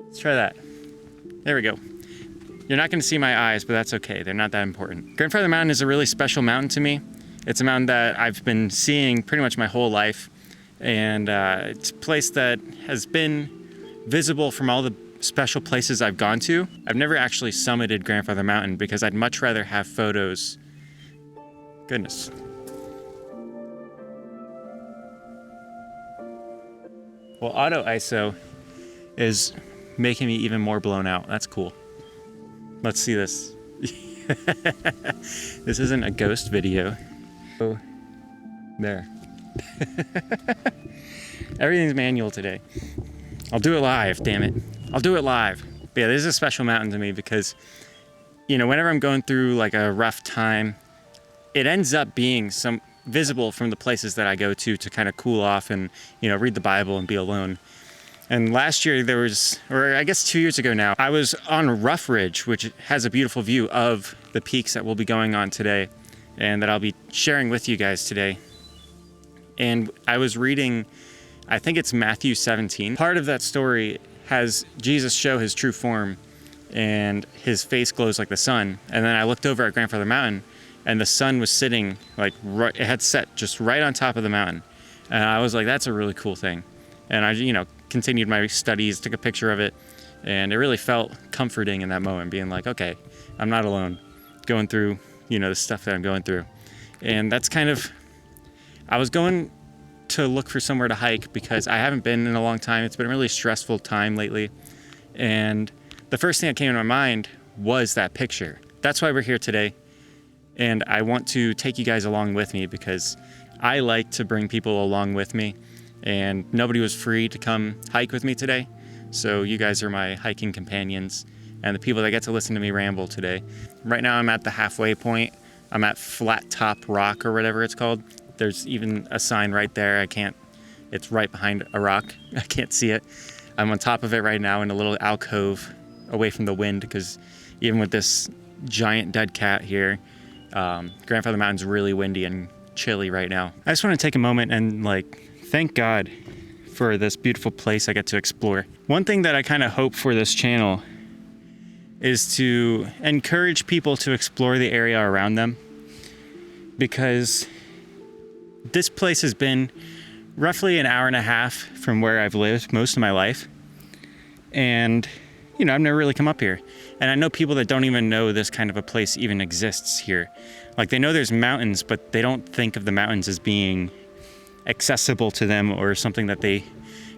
Let's try that. There we go. You're not going to see my eyes, but that's okay. They're not that important. Grandfather Mountain is a really special mountain to me. It's a mountain that I've been seeing pretty much my whole life. And it's a place that has been visible from all the special places I've gone to. I've never actually summited Grandfather Mountain because I'd much rather have photos. Goodness. Well, auto ISO is making me even more blown out. That's cool. Let's see this. This isn't a ghost video. Oh, there. Everything's manual today. I'll do it live, damn it. I'll do it live. But yeah, this is a special mountain to me because, you know, whenever I'm going through like a rough time, it ends up being some visible from the places that I go to kind of cool off and, you know, read the Bible and be alone. And last year there was, or I guess 2 years ago now, I was on Rough Ridge, which has a beautiful view of the peaks that we'll be going on today and that I'll be sharing with you guys today. And I was reading, I think it's Matthew 17. Part of that story has Jesus show his true form and his face glows like the sun. And then I looked over at Grandfather Mountain and the sun was sitting like, right, it had set just right on top of the mountain. And I was like, that's a really cool thing. And I, you know, continued my studies, took a picture of it, and it really felt comforting in that moment, being like, okay, I'm not alone going through, you know, the stuff that I'm going through. And that's kind of, I was going to look for somewhere to hike because I haven't been in a long time. It's been a really stressful time lately. And the first thing that came to my mind was that picture. That's why we're here today. And I want to take you guys along with me because I like to bring people along with me. And nobody was free to come hike with me today. So you guys are my hiking companions and the people that get to listen to me ramble today. Right now I'm at the halfway point. I'm at Flat Top Rock or whatever it's called. There's even a sign right there. It's right behind a rock. I can't see it. I'm on top of it right now in a little alcove away from the wind because even with this giant dead cat here, Grandfather Mountain's really windy and chilly right now. I just want to take a moment and thank God for this beautiful place I get to explore. One thing that I kind of hope for this channel is to encourage people to explore the area around them because this place has been roughly an hour and a half from where I've lived most of my life. And, you know, I've never really come up here. And I know people that don't even know this kind of a place even exists here. Like they know there's mountains, but they don't think of the mountains as being accessible to them or something that they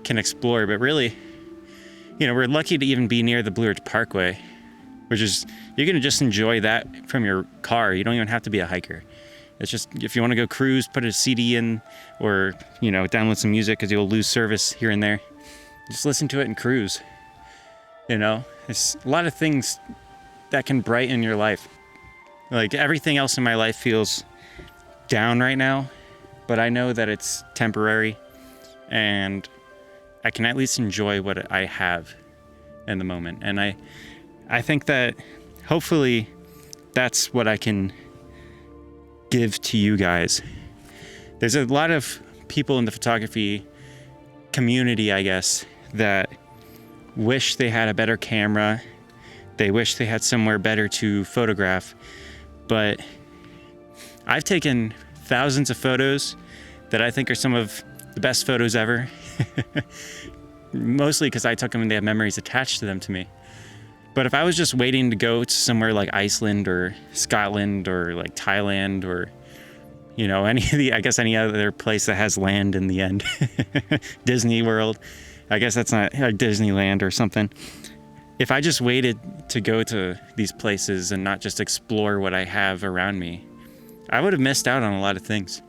can explore. But really, you know, we're lucky to even be near the Blue Ridge Parkway, which is, you're going to just enjoy that from your car. You don't even have to be a hiker. It's just, if you want to go cruise, put a CD in or, you know, download some music because you'll lose service here and there. Just listen to it and cruise. You know, there's a lot of things that can brighten your life. Like everything else in my life feels down right now, but I know that it's temporary and I can at least enjoy what I have in the moment. And I think that hopefully that's what I can give to you guys. There's a lot of people in the photography community, I guess, that wish they had a better camera. They wish they had somewhere better to photograph. But I've taken thousands of photos that I think are some of the best photos ever. Mostly because I took them and they have memories attached to them to me. But if I was just waiting to go to somewhere like Iceland or Scotland or like Thailand or, you know, any other place that has land in the end, Disney World, I guess that's not Disneyland or something. If I just waited to go to these places and not just explore what I have around me, I would have missed out on a lot of things.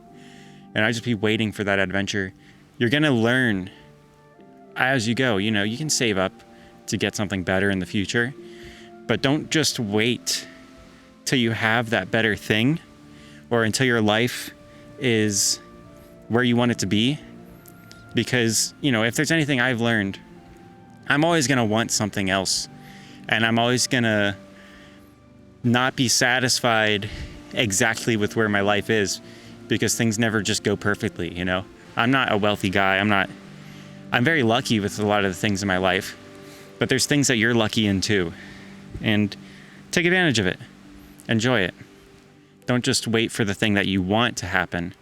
And I'd just be waiting for that adventure. You're going to learn as you go. You know, you can save up to get something better in the future, but don't just wait till you have that better thing or until your life is where you want it to be. Because, you know, if there's anything I've learned, I'm always going to want something else. And I'm always going to not be satisfied exactly with where my life is because things never just go perfectly, you know? I'm not a wealthy guy. I'm very lucky with a lot of the things in my life, but there's things that you're lucky in too. And take advantage of it. Enjoy it. Don't just wait for the thing that you want to happen,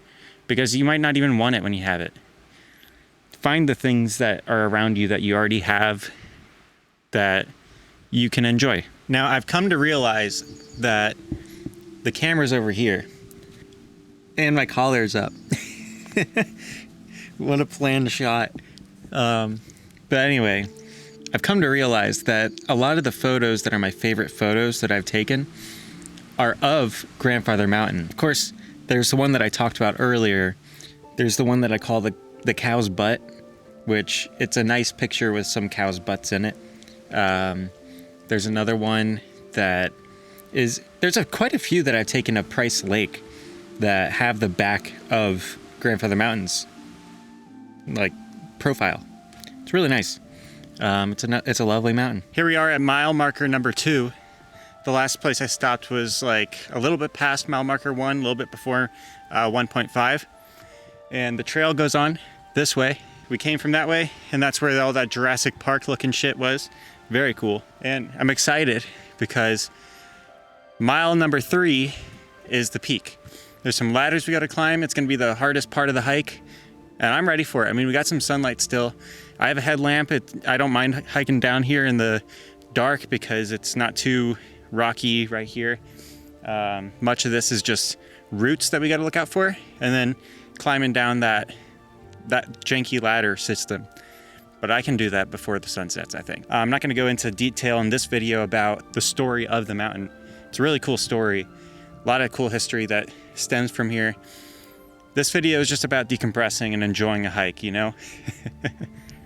because you might not even want it when you have it. Find the things that are around you that you already have that you can enjoy. Now, I've come to realize that the camera's over here and my collar's up. What a planned shot. But anyway, I've come to realize that a lot of the photos that are my favorite photos that I've taken are of Grandfather Mountain. Of course, there's the one that I talked about earlier. There's the one that I call the cow's butt, which it's a nice picture with some cow's butts in it. There's another one that is, there's quite a few that I've taken of Price Lake that have the back of Grandfather Mountain's like profile. It's really nice. It's a lovely mountain. Here we are at mile marker number 2. The last place I stopped was like a little bit past mile marker 1, a little bit before 1.5. And the trail goes on this way. We came from that way, and that's where all that Jurassic Park looking shit was. Very cool. And I'm excited because mile number 3 is the peak. There's some ladders we got to climb. It's going to be the hardest part of the hike, and I'm ready for it. I mean, we got some sunlight still. I have a headlamp. I don't mind hiking down here in the dark because it's not too rocky right here. Much of this is just roots that we got to look out for, and then climbing down that janky ladder system. But I can do that before the sun sets, I think. I'm not going to go into detail in this video about the story of the mountain. It's a really cool story. A lot of cool history that stems from here. This video is just about decompressing and enjoying a hike, you know?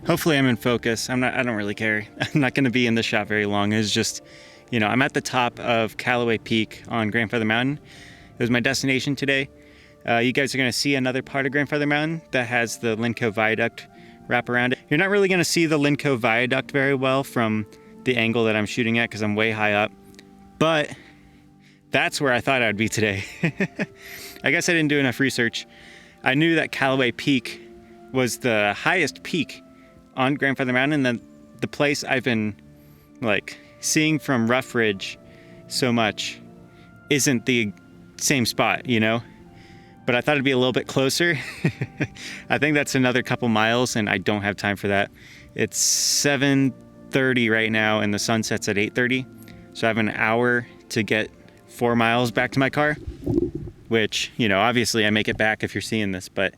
Hopefully I'm in focus. I don't really care. I'm not going to be in this shot very long. It's just, you know, I'm at the top of Callaway Peak on Grandfather Mountain. It was my destination today. You guys are going to see another part of Grandfather Mountain that has the Linco Viaduct wrap around it. You're not really going to see the Linco Viaduct very well from the angle that I'm shooting at because I'm way high up, but that's where I thought I'd be today. I guess I didn't do enough research. I knew that Callaway Peak was the highest peak on Grandfather Mountain, and the place I've been like seeing from Rough Ridge so much isn't the same spot, you know? But I thought it'd be a little bit closer. I think that's another couple miles, and I don't have time for that. It's 7:30 right now, and the sun sets at 8:30. So I have an hour to get 4 miles back to my car, which, you know, obviously I make it back if you're seeing this, but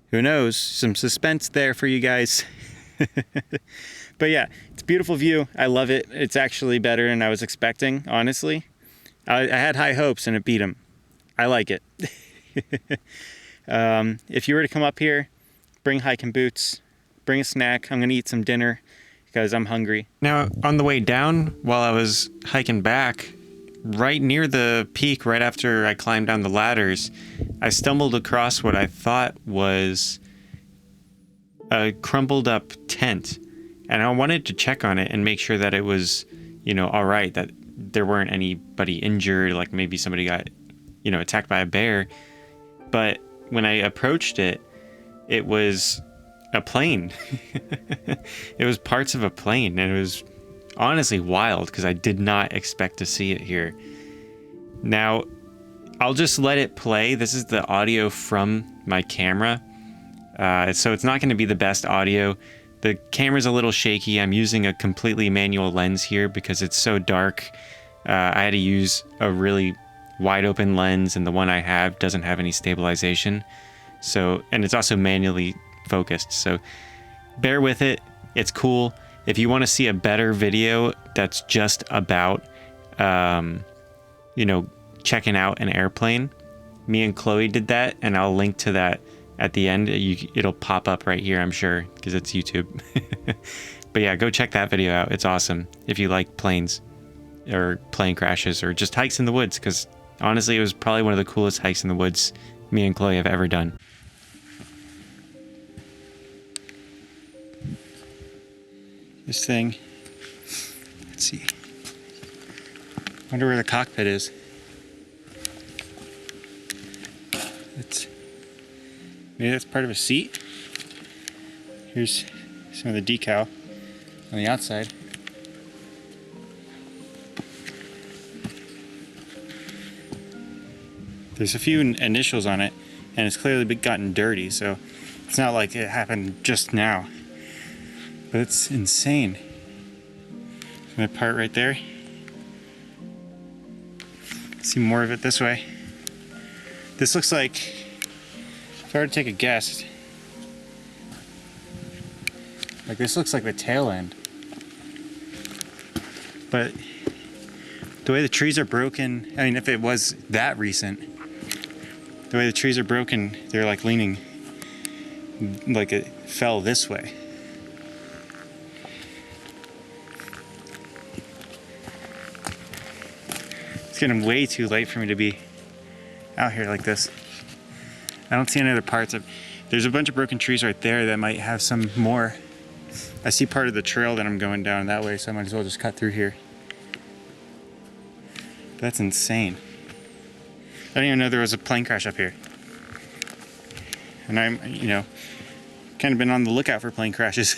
who knows? Some suspense there for you guys. But yeah, it's a beautiful view. I love it. It's actually better than I was expecting, honestly. I had high hopes, and it beat them. I like it. If you were to come up here, bring hiking boots, bring a snack. I'm going to eat some dinner because I'm hungry. Now, on the way down, while I was hiking back, right near the peak, right after I climbed down the ladders, I stumbled across what I thought was a crumbled up tent. And I wanted to check on it and make sure that it was, you know, all right, that there weren't anybody injured, like maybe somebody got, you know, attacked by a bear. But when I approached it, it was a plane. It was parts of a plane, and it was honestly wild because I did not expect to see it here. Now, I'll just let it play. This is the audio from my camera. So it's not going to be the best audio. The camera's a little shaky. I'm using a completely manual lens here because it's so dark. I had to use a really wide open lens, and the one I have doesn't have any stabilization. So, and it's also manually focused. So bear with it. It's cool. If you want to see a better video that's just about, you know, checking out an airplane, me and Chloe did that, and I'll link to that at the end. It'll pop up right here, I'm sure, because it's YouTube. But yeah, go check that video out. It's awesome if you like planes or plane crashes or just hikes in the woods, because honestly, it was probably one of the coolest hikes in the woods me and Chloe have ever done. This thing, let's see. Wonder where the cockpit is. Maybe that's part of a seat. Here's some of the decal. on the outside. There's a few initials on it, and it's clearly gotten dirty, so it's not like it happened just now. But it's insane. That part right there. See more of it this way. This looks like, if I were to take a guess, like this looks like the tail end. But the way the trees are broken, I mean, if it was that recent, the way the trees are broken, they're like leaning, like it fell this way. It's getting way too late for me to be out here like this. I don't see any other parts of. There's a bunch of broken trees right there that might have some more. I see part of the trail that I'm going down that way, so I might as well just cut through here. That's insane. I didn't even know there was a plane crash up here. And I'm, kind of been on the lookout for plane crashes.